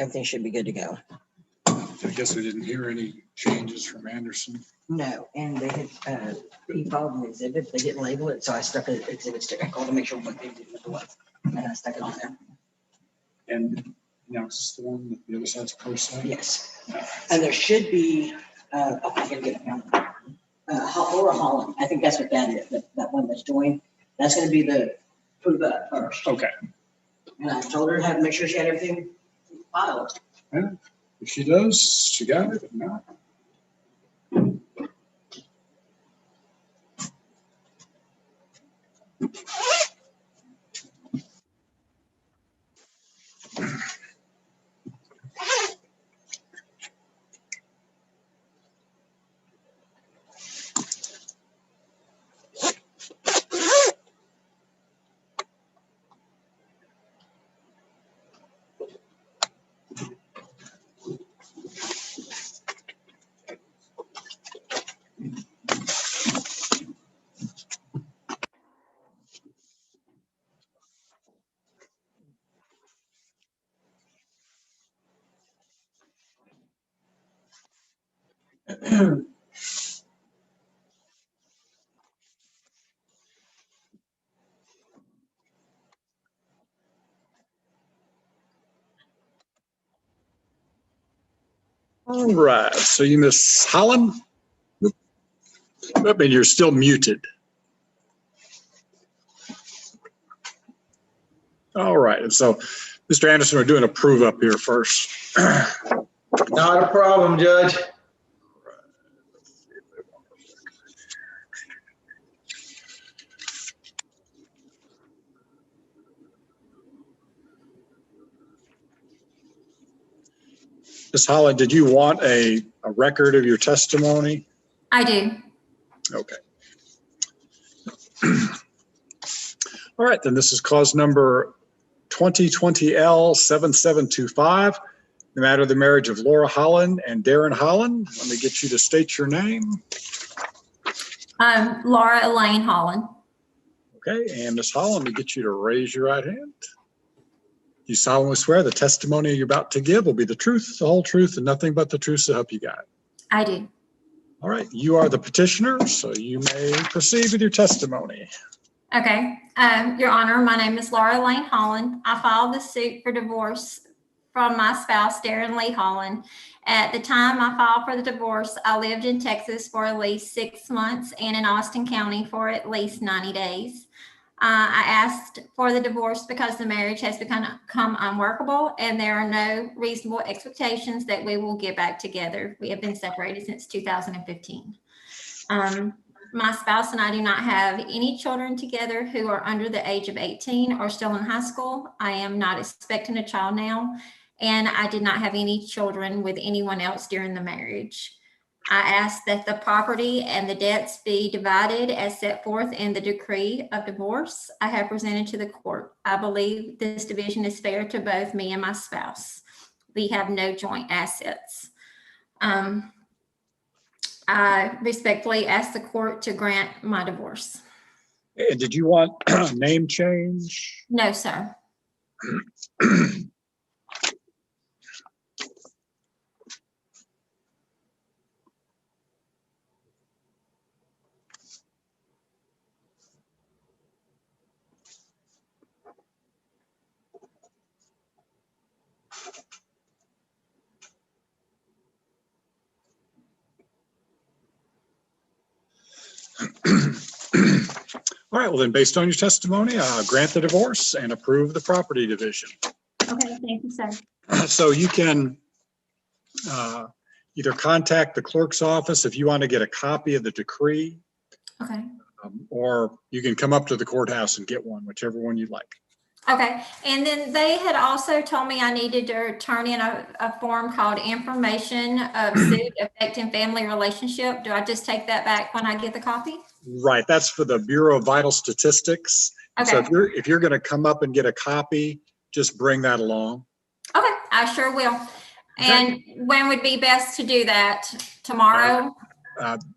everything should be good to go. I guess we didn't hear any changes from Anderson. No, and they had, he followed an exhibit, they didn't label it, so I stuck an exhibit sticker to make sure what they did was, and I stuck it on there. And now it's the one that the other side's pro side? Yes, and there should be, I'm gonna get it now. Laura Holland, I think that's what that is, that one that's joined, that's gonna be the prove up first. Okay. And I told her to have, make sure she had everything filed. Yeah. If she does, she got it. If not, all right. So you Miss Holland? I mean, you're still muted. All right. And so, Mr. Anderson, we're doing a prove up here first. Not a problem, Judge. Ms. Holland, did you want a record of your testimony? I do. Okay. All right, then this is cause number 2020L7725, the matter of the marriage of Laura Holland and Darren Holland. Let me get you to state your name. Laura Elaine Holland. Okay, and Ms. Holland, let me get you to raise your right hand. You solemnly swear the testimony you're about to give will be the truth, the whole truth, and nothing but the truth, so help you God. I do. All right, you are the petitioner, so you may proceed with your testimony. Okay. Your Honor, my name is Laura Elaine Holland. I filed the suit for divorce from my spouse, Darren Lee Holland. At the time I filed for the divorce, I lived in Texas for at least 6 months and in Austin County for at least 90 days. I asked for the divorce because the marriage has become unworkable and there are no reasonable expectations that we will get back together. We have been separated since 2015. My spouse and I do not have any children together who are under the age of 18 or still in high school. I am not expecting a child now, and I did not have any children with anyone else during the marriage. I ask that the property and the debts be divided as set forth in the decree of divorce I have presented to the court. I believe this division is fair to both me and my spouse. We have no joint assets. I respectfully ask the court to grant my divorce. And did you want name change? No, sir. All right, well then, based on your testimony, grant the divorce and approve the property division. Okay, thank you, sir. So you can either contact the clerk's office if you want to get a copy of the decree, Okay. or you can come up to the courthouse and get one, whichever one you like. Okay, and then they had also told me I needed to turn in a form called information of suit affecting family relationship. Do I just take that back when I get the copy? Right, that's for the Bureau of Vital Statistics. Okay. So if you're going to come up and get a copy, just bring that along. Okay, I sure will. Okay. And when would be best to do that? Tomorrow?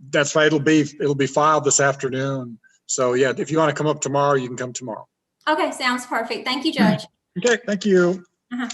That's right. It'll be filed this afternoon. So yeah, if you want to come up tomorrow, you can come tomorrow. Okay, sounds perfect. Thank you, Judge. Okay, thank you. Uh-huh.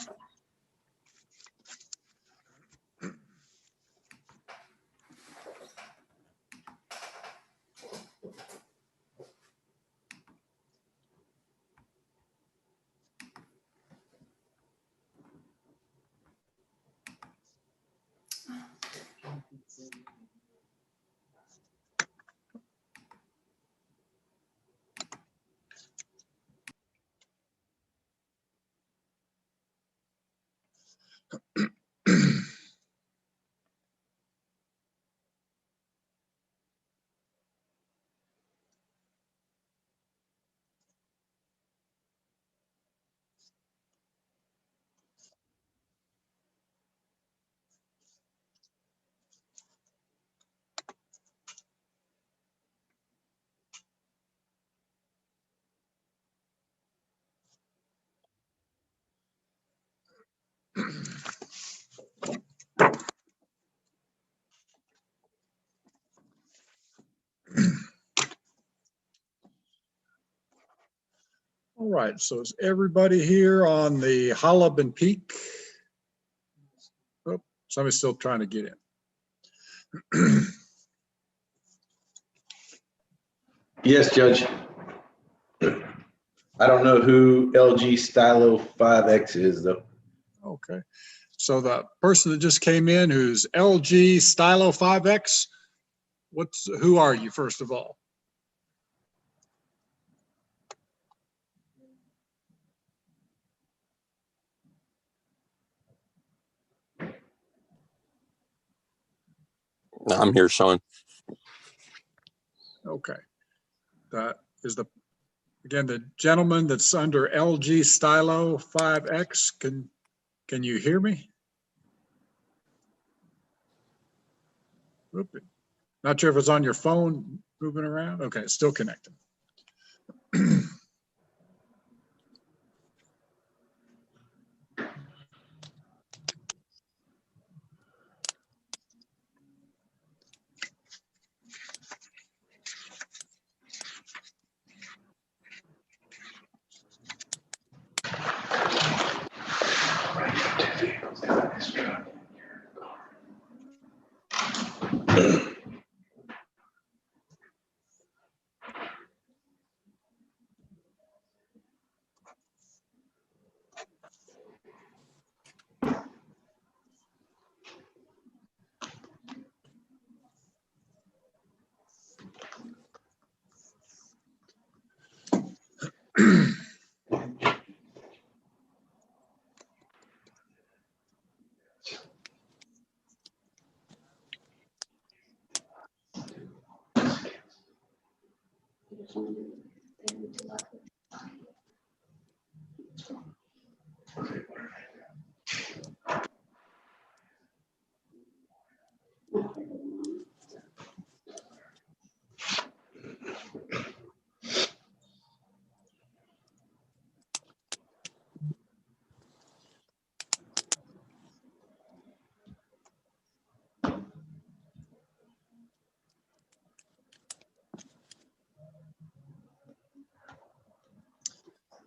All right, so is everybody here on the Holub and Peak? Oh, somebody's still trying to get in. Yes, Judge. I don't know who LG Stylo 5X is, though. Okay, so the person that just came in who's LG Stylo 5X, who are you, first of all? I'm here, Sean. Okay, that is again, the gentleman that's under LG Stylo 5X. Can you hear me? Oop. Not sure if it's on your phone moving around. Okay, it's still connected.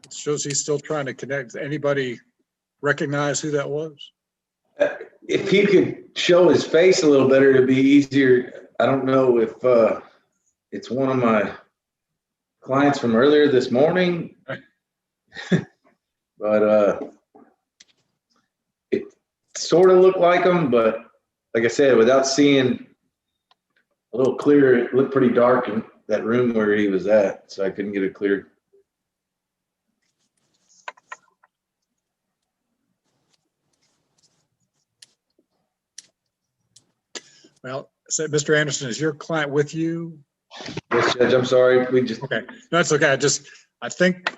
It shows he's still trying to connect. Anybody recognize who that was? If he could show his face a little better, it'd be easier. I don't know if it's one of my clients from earlier this morning, but it sort of looked like him. But like I said, without seeing a little clearer, it looked pretty dark in that room where he was at, so I couldn't get it clear. Well, so Mr. Anderson, is your client with you? Yes, Judge, I'm sorry. We just, Okay, no, that's okay. I think,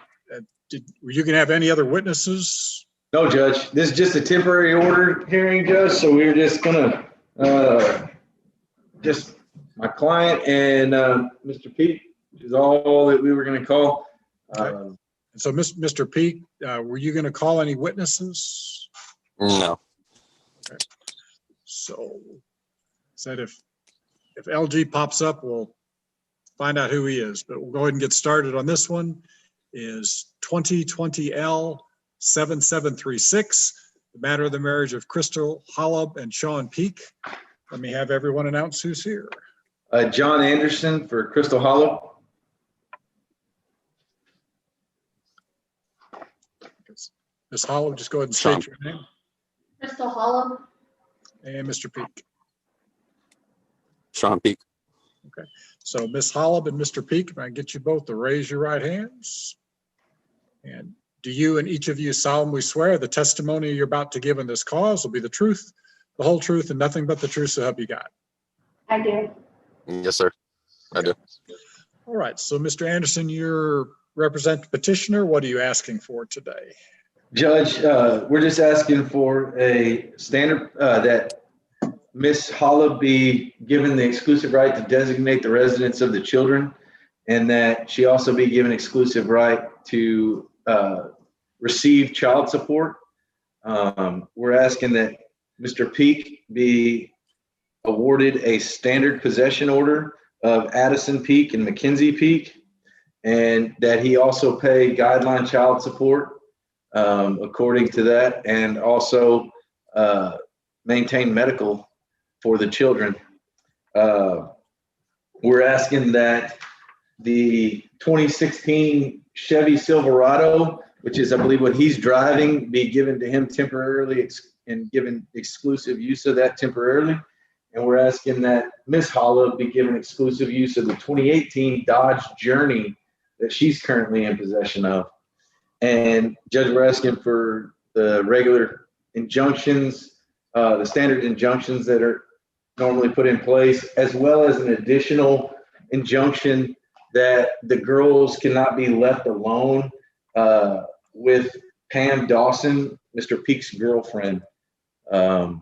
were you gonna have any other witnesses? no, Judge, this is just a temporary order hearing, Judge, so we were just gonna, just my client and Mr. Pete is all that we were gonna call. Okay. So Mr. Peak, were you gonna call any witnesses? No. Okay. So said if LG pops up, we'll find out who he is, but we'll go ahead and get started on this one. Is 2020L 7736, the matter of the marriage of Crystal Holub and Sean Peak. Let me have everyone announce who's here. John Anderson for Crystal Hollow. Ms. Holub, just go ahead and state your name. Crystal Hollow. And Mr. Peak. Sean Peak. Okay, so Ms. Holub and Mr. Peak, if I can get you both to raise your right hands. And do you and each of you solemnly swear the testimony you're about to give in this cause will be the truth, the whole truth, and nothing but the truth, so help you God? I do. Yes, sir. I do. All right, so Mr. Anderson, you represent the petitioner. What are you asking for today? Judge, we're just asking for a standard that Ms. Hollow be given the exclusive right to designate the residence of the children, and that she also be given exclusive right to receive child support. We're asking that Mr. Peak be awarded a standard possession order of Addison Peak and Mackenzie Peak, and that he also pay guideline child support according to that, and also maintain medical for the children. We're asking that the 2016 Chevy Silverado, which is, I believe, what he's driving, be given to him temporarily and given exclusive use of that temporarily. And we're asking that Ms. Holla be given exclusive use of the 2018 Dodge Journey that she's currently in possession of. And Judge, we're asking for the regular injunctions, the standard injunctions that are normally put in place, as well as an additional injunction that the girls cannot be left alone with Pam Dawson, Mr. Peak's girlfriend, on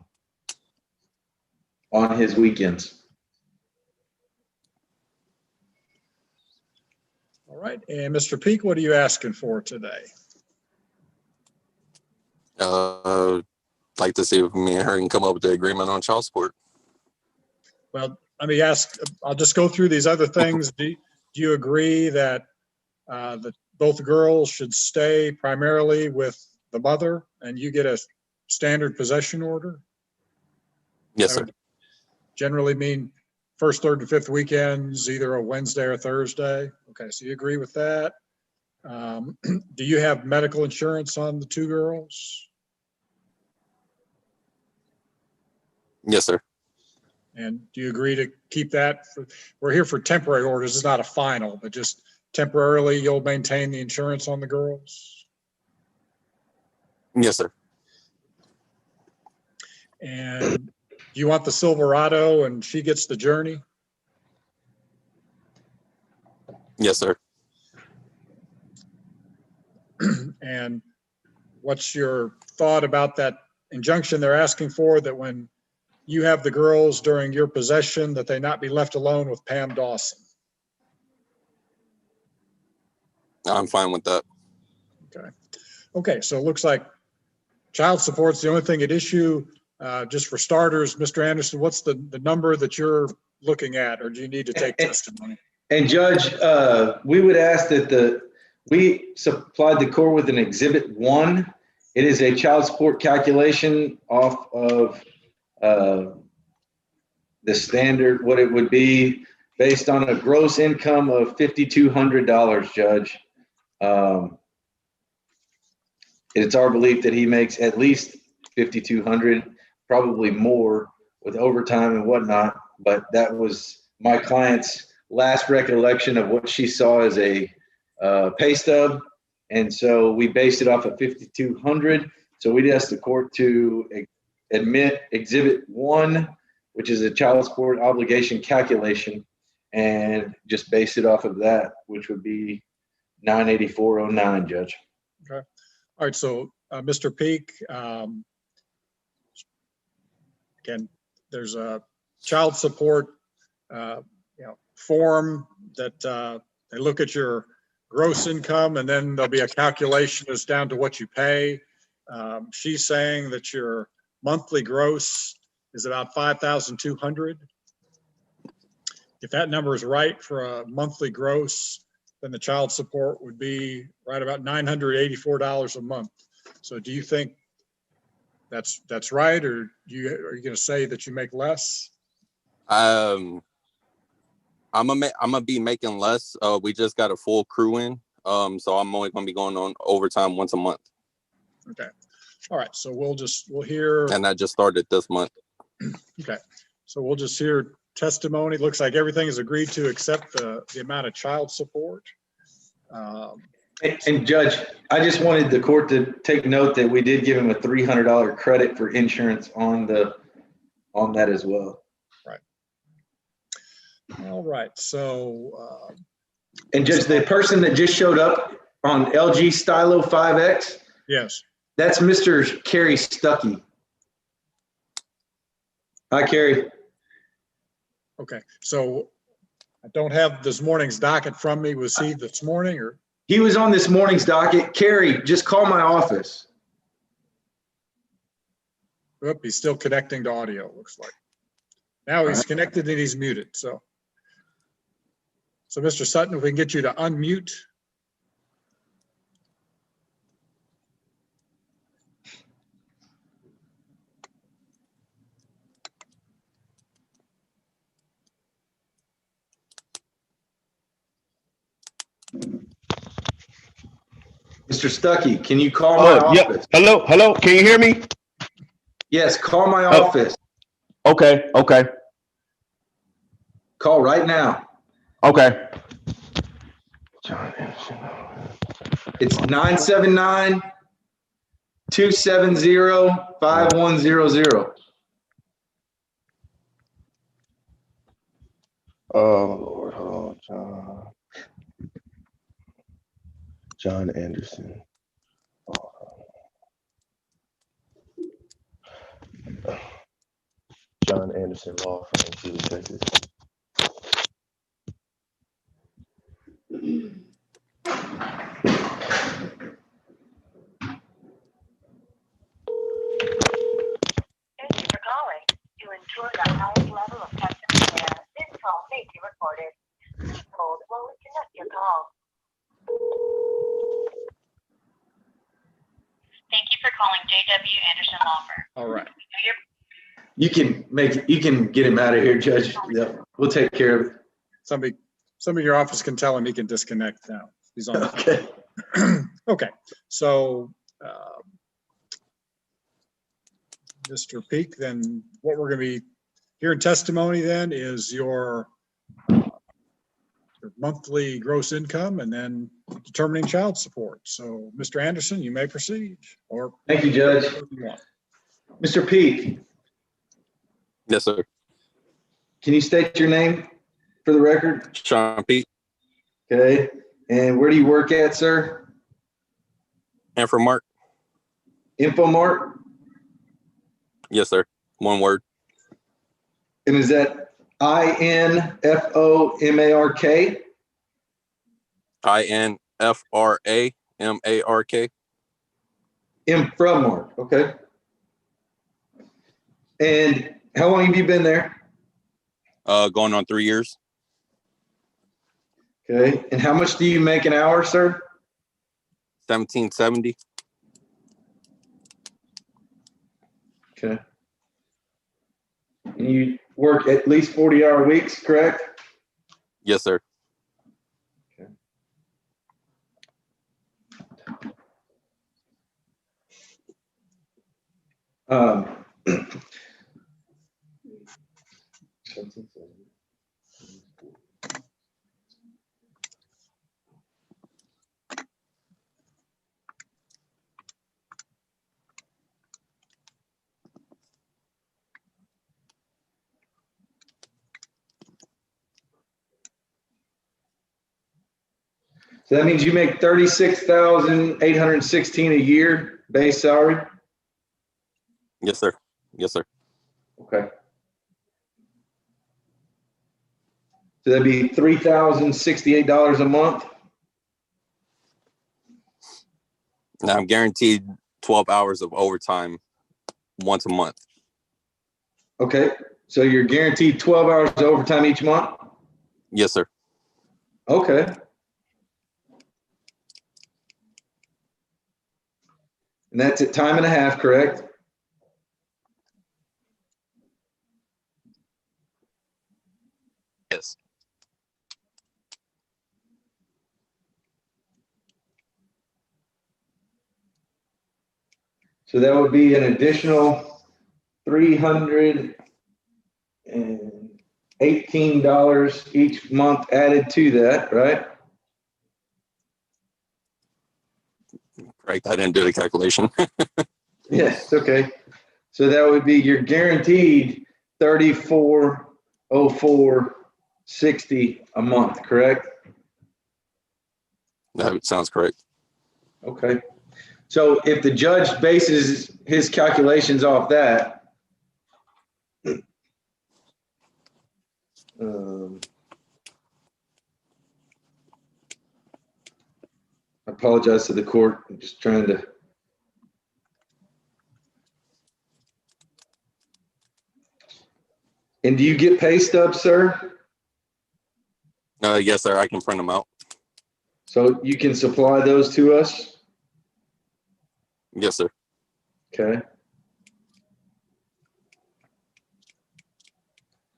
his weekends. All right, and Mr. Peak, what are you asking for today? Like to see if me and her can come up with the agreement on child support. Well, let me ask, I'll just go through these other things. Do you agree that both girls should stay primarily with the mother and you get a standard possession order? Yes, That sir. would generally mean first, third, and fifth weekends, either a Wednesday or Thursday. Okay, so you agree with that. Do you have medical insurance on the two girls? Yes, sir. And do you agree to keep that? We're here for temporary orders. It's not a final, but just temporarily you'll maintain the insurance on the girls? Yes, sir. And do you want the Silverado and she gets the Journey? Yes, sir. And what's your thought about that injunction they're asking for, that when you have the girls during your possession, that they not be left alone with Pam Dawson? I'm fine with that. Okay. Okay, so it looks like child support's the only thing at issue. Just for starters, Mr. Anderson, what's the number that you're looking at, or do you need to take testimony? And Judge, we would ask that we supplied the court with an Exhibit 1. It is a child support calculation off of the standard, what it would be based on a gross income of $5,200, Judge. It's our belief that he makes at least $5,200, probably more with overtime and whatnot. But that was my client's last recollection of what she saw as a pay stub. And so we based it off of $5,200. So we asked the court to admit Exhibit 1, which is a child support obligation calculation, and just base it off of that, which would be $984.09, Judge. Okay. All right, so Mr. Peak, again, there's a child support form that they look at your gross income, and then there'll be a calculation that's down to what you pay. She's saying that your monthly gross is about $5,200. If that number is right for a monthly gross, then the child support would be right about $984 a month. So do you think that's right, or are you going to say that you make less? I'm gonna be making less. We just got a full crew in, so I'm only gonna be going on overtime once a month. Okay. All right. So we'll hear. And I just started this month. Okay. So we'll just hear testimony. Looks like everything is agreed to except the amount of child support. And Judge, I just wanted the court to take note that we did give him a $300 credit for insurance on that as well. Right. All right. So. And Judge, the person that just showed up on LG Stylo 5X, Yes. that's Mr. Kerry Stuckey. Hi, Kerry. Okay. So I don't have this morning's docket from me. Was he this morning, or? He was on this morning's docket. Kerry, just call my office. Oop, he's still connecting to audio, looks like. Now he's connected and he's muted, so. So Mr. Sutton, if we can get you to unmute. Mr. Stuckey, can you call my Yep. office? Hello. Can you hear me? Yes, call my Oh. office. Okay. Call right now. Okay. It's 979-270-5100. Oh Lord, hold on, John Anderson. John Anderson Law Firm, Houston, Texas. Thank you for calling. To ensure the highest level of customer care, this call may be recorded. Please hold while we connect your call. Thank you for calling J.W. Anderson Law Firm. All right. You can get him out of here, Judge. Yeah, we'll take care of it. Somebody in your office can tell him he can disconnect now. He's on. Okay. Okay. So, Mr. Peak, then what we're going to be hearing testimony then is your monthly gross income and then determining child support. So, Mr. Anderson, you may proceed. Or Thank you, Judge. Mr. Peak, Yes, sir. can you state your name for the record? Sean Pete. Okay. And where do you work at, sir? And for Mark. Infomart? Yes, sir. One word. And is that INFOMARK? INFRAMARK. Infomark, okay. And how long have you been there? Going on 3 years. Okay. And how much do you make an hour, sir? 1770. Okay. And you work at least 40-hour weeks, correct? Yes, sir. Okay. So that means you make $36,816 a year base salary? Yes, sir. Yes, sir. Okay. So that'd be $3,068 a month? Now I'm guaranteed 12 hours of overtime once a month. Okay. So you're guaranteed 12 hours of overtime each month? Yes, sir. Okay. And that's at time and a half, correct? Yes. So that would be an additional $318 each month added to that, right? Right. I didn't do the calculation. Yes, okay. So that would be your guaranteed $3404.60 a month, correct? That sounds correct. Okay. So if the judge bases his calculations off that, I apologize to the court. I'm just trying to. And do you get pay stubs, sir? Yes, sir. I can print them out. So you can supply those to us? Yes, sir. Okay.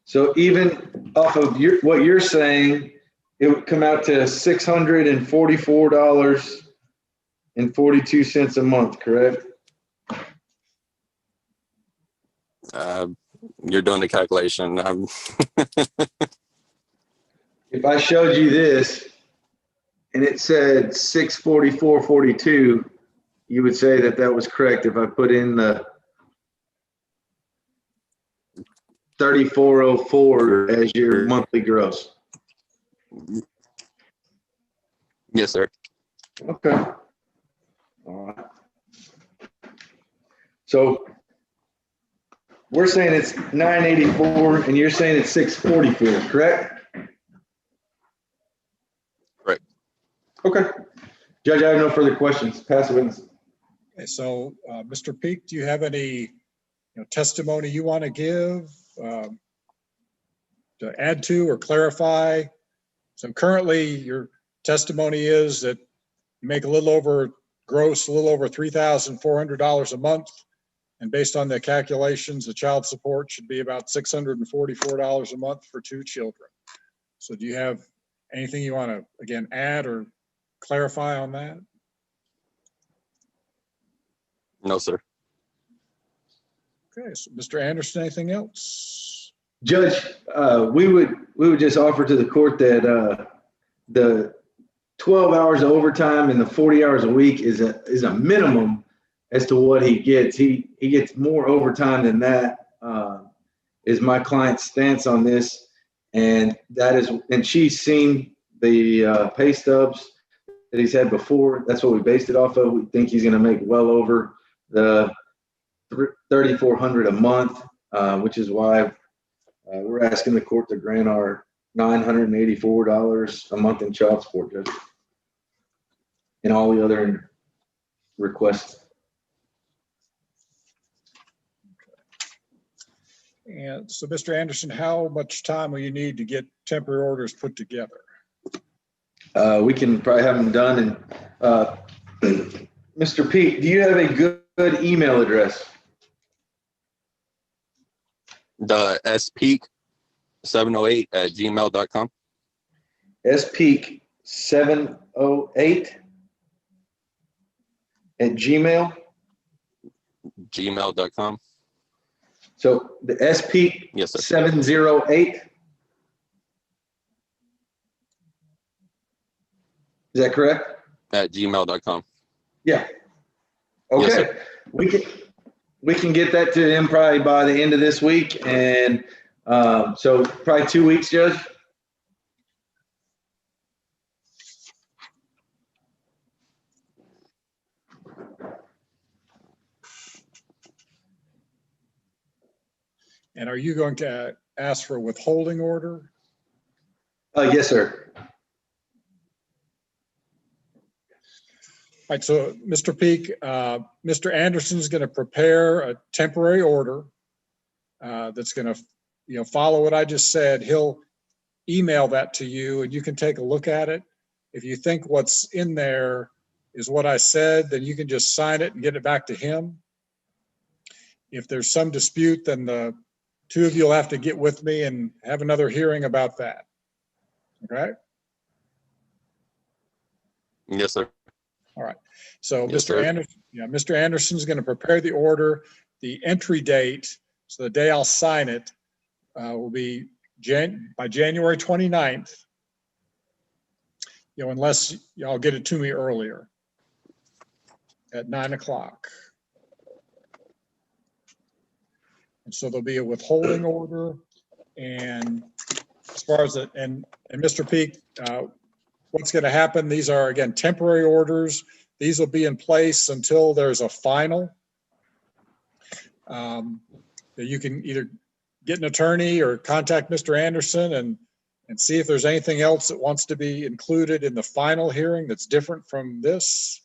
So even off of what you're saying, it would come out to $644.42 a month, correct? You're doing the calculation. If I showed you this and it said 644.42, you would say that that was correct if I put in the 3404 as your monthly gross. Yes, sir. Okay. All right. So we're saying it's 984 and you're saying it's 644, correct? Correct. Okay. Judge, I have no further questions. Pass the witness. Okay, so Mr. Peak, do you have any testimony you want to give, to add to or clarify? So currently your testimony is that you make a little over $3,400 a month. And based on the calculations, the child support should be about $644 a month for 2 children. So do you have anything you want to, again, add or clarify on that? No, sir. Okay, so Mr. Anderson, anything else? Judge, we would just offer to the court that the 12 hours of overtime and the 40 hours a week is a minimum as to what he gets. He gets more overtime than that, is my client's stance on this. And she's seen the pay stubs that he's had before. That's what we based it off of. We think he's going to make well over the $3,400 a month, which is why we're asking the court to grant our $984 a month in child support, Judge, and all the other requests. And so, Mr. Anderson, how much time will you need to get temporary orders put together? We can probably have them done. And Mr. Pete, do you have a good email address? The speak708@gmail.com. speak708 gmail.com. So the SP Yes, sir. 708. Is that correct? @gmail.com. Yeah. Okay. Yes, sir. We can get that to him probably by the end of this week, and so probably 2 weeks, Judge. And are you going to ask for a withholding order? Yes, sir. All right, so Mr. Peak, Mr. Anderson is going to prepare a temporary order that's going to, follow what I just said. He'll email that to you and you can take a look at it. If you think what's in there is what I said, then you can just sign it and get it back to him. If there's some dispute, then the 2 of you will have to get with me and have another hearing about that. Okay? Yes, sir. All right. So Yes, Mr. sir. Anderson, Mr. Anderson's going to prepare the order. The entry date, so the day I'll sign it, will be by January 29th. Unless y'all get it to me earlier at 9 o'clock. And so there'll be a withholding order. And as far as and Mr. Peak, what's going to happen? These are, again, temporary orders. These will be in place until there's a final. You can either get an attorney or contact Mr. Anderson and see if there's anything else that wants to be included in the final hearing that's different from this.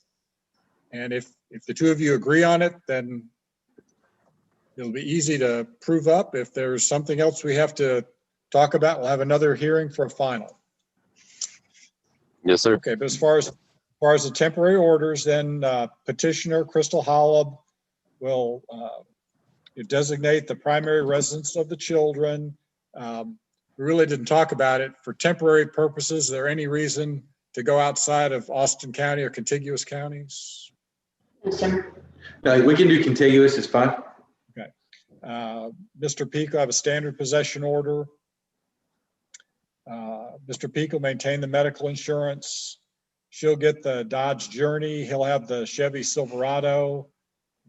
And if the 2 of you agree on it, then it'll be easy to prove up. If there's something else we have to talk about, we'll have another hearing for a final. Yes, sir. Okay, but as far as the temporary orders, then petitioner Crystal Hollab will designate the primary residence of the children. We really didn't talk about it. For temporary purposes, is there any reason to go outside of Austin County or contiguous counties? No, sir. No, we can do contiguous, it's fine. Mr. Peak will have a standard possession order. Mr. Peak will maintain the medical insurance. She'll get the Dodge Journey. He'll have the Chevy Silverado.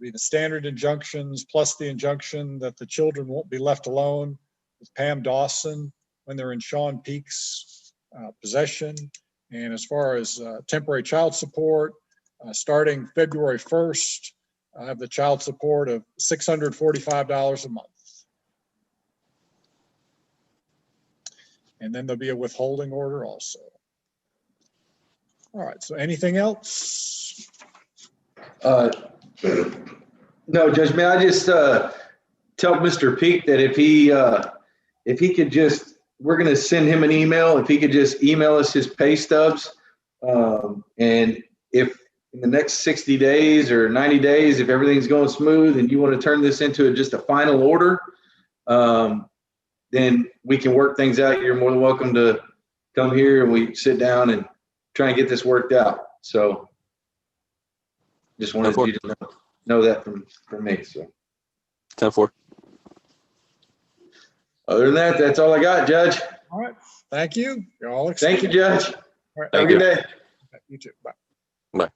Be the standard injunctions plus the injunction that the children won't be left alone with Pam Dawson when they're in Sean Peak's possession. And as far as temporary child support, starting February 1st, I have the child support of $645 a month. And then there'll be a withholding order also. All right, so anything else? No, Judge, may I just tell Mr. Peak that if he could just, we're going to send him an email. If he could just email us his pay stubs. And if in the next 60 days or 90 days, if everything's going smooth and you want to turn this into just a final order, then we can work things out. You're more than welcome to come here and we sit down and try and get this worked out. So just wanted you to know that from me. So 10-4. Other than that, that's all I got, Judge. All right, thank you. You're all Thank you, Judge. All right, Have a good day. you too. Bye. Bye.